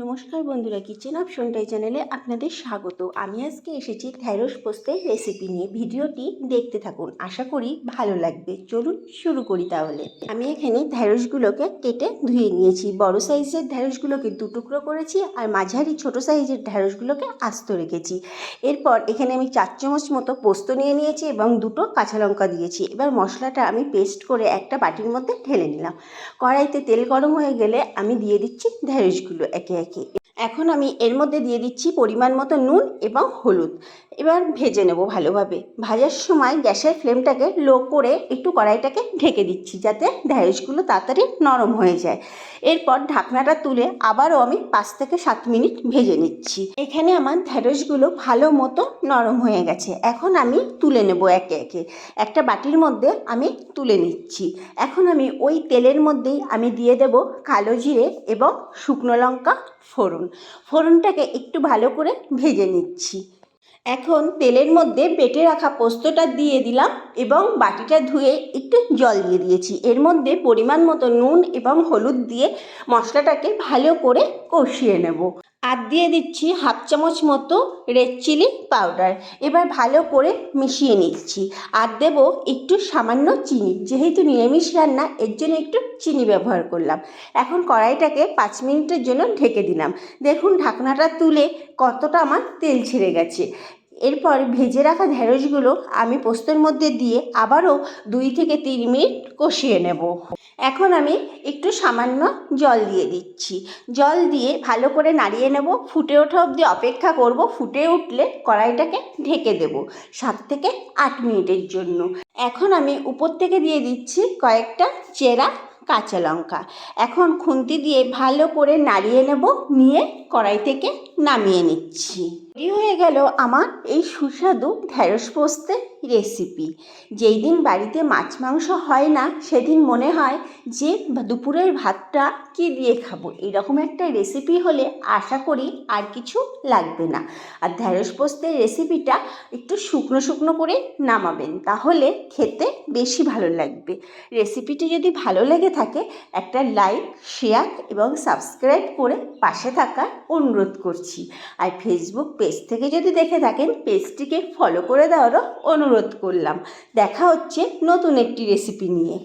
নমস্কার বন্ধুরা, কিচেন অপশনটাই চ্যানেলে আপনাদের স্বাগত। আমি আজকে এসেছি ঢ্যাঁড়স পোস্তের রেসিপি নিয়ে। ভিডিওটি দেখতে থাকুন, আশা করি ভালো লাগবে। চলুন শুরু করি তাহলে। আমি এখানে ঢ্যাঁড়সগুলোকে কেটে ধুয়ে নিয়েছি। বড় সাইজের ঢ্যাঁড়সগুলোকে দু টুকরো করেছি আর মাঝারি ছোট সাইজের ঢ্যাঁড়সগুলোকে আস্ত রেখেছি। এরপর এখানে আমি 4 চামচ মতো পোস্ত নিয়ে নিয়েছি এবং 2টো কাঁচা লঙ্কা দিয়েছি। এবার মশলাটা আমি পেস্ট করে একটা বাটির মধ্যে ঢেলে নিলাম। কড়াইতে তেল গরম হয়ে গেলে আমি দিয়ে দিচ্ছি ঢ্যাঁড়সগুলো একে একে। এখন আমি এর মধ্যে দিয়ে দিচ্ছি পরিমাণ মতো নুন এবং হলুদ। এবার ভেজে নেব ভালোভাবে। ভাজার সময় গ্যাসের ফ্লেমটাকে লো করে একটু কড়াইটাকে ঢেকে দিচ্ছি যাতে ঢ্যাঁড়সগুলো তাড়াতাড়ি নরম হয়ে যায়। এরপর ঢাকনাটা তুলে আবারও আমি 5 থেকে 7 মিনিট ভেজে নিচ্ছি। এখানে আমার ঢ্যাঁড়সগুলো ভালো মতো নরম হয়ে গেছে। এখন আমি তুলে নেব একে একে। একটা বাটির মধ্যে আমি তুলে নিচ্ছি। এখন আমি ওই তেলের মধ্যেই আমি দিয়ে দেব কালো জিরে এবং শুকনো লঙ্কা ফোড়নটাকে একটু ভালো করে ভেজে নিচ্ছি। এখন তেলের মধ্যে বেটে রাখা পোস্তটা দিয়ে দিলাম এবং বাটিটা ধুয়ে একটু জল দিয়ে দিয়েছি। এর মধ্যে পরিমাণ মতো নুন এবং হলুদ দিয়ে মশলাটাকে ভালো করে কষিয়ে নেব। আর দিয়ে দিচ্ছি 1/2 চামচ মতো রেড চিলি পাউডার। এবার ভালো করে মিশিয়ে নিচ্ছি। আর দেব একটু সামান্য চিনি, যেহেতু নিরামিষ রান্না এর জন্য একটু চিনি ব্যবহার করলাম। এখন কড়াইটাকে 5 মিনিটের জন্য ঢেকে দিলাম। দেখুন ঢাকনাটা তুলে কতটা আমার তেল ছেড়ে গেছে। এরপর ভেজে রাখা ঢ্যাঁড়সগুলো আমি পোস্তের মধ্যে দিয়ে আবারও 2 থেকে 3 মিনিট কষিয়ে নেব। এখন আমি একটু সামান্য জল দিয়ে দিচ্ছি। জল দিয়ে ভালো করে নাড়িয়ে নেব। ফুটে ওঠা অবধি অপেক্ষা করব। ফুটে উঠলে কড়াইটাকে ঢেকে দেব 7 থেকে 8 মিনিটের জন্য। এখন আমি উপর থেকে দিয়ে দিচ্ছি কয়েকটা চেরা কাঁচা লঙ্কা। এখন খুন্তি দিয়ে ভালো করে নাড়িয়ে নেব, নিয়ে কড়াই থেকে নামিয়ে নিচ্ছি। রেডি হয়ে গেল আমার এই সুস্বাদু ঢ্যাঁড়স পোস্তের রেসিপি। যেই দিন বাড়িতে মাছ মাংস হয় না সেদিন মনে হয় যে দুপুরের ভাতটা কী দিয়ে খাবো। এরকম একটা রেসিপি হলে আশা করি আর কিছু লাগবে না। আর ঢ্যাঁড়স পোস্তের রেসিপিটা একটু শুকনো শুকনো করে নামাবেন, তাহলে খেতে বেশি ভালো লাগবে। রেসিপিটি যদি ভালো লেগে থাকে একটা লাইক, শেয়ার এবং সাবস্ক্রাইব করে পাশে থাকার অনুরোধ করছি। আর ফেসবুক পেজ থেকে যদি দেখে থাকেন পেজটিকে ফলো করে দেওয়ারও অনুরোধ করলাম। দেখা হচ্ছে নতুন একটি রেসিপি নিয়ে।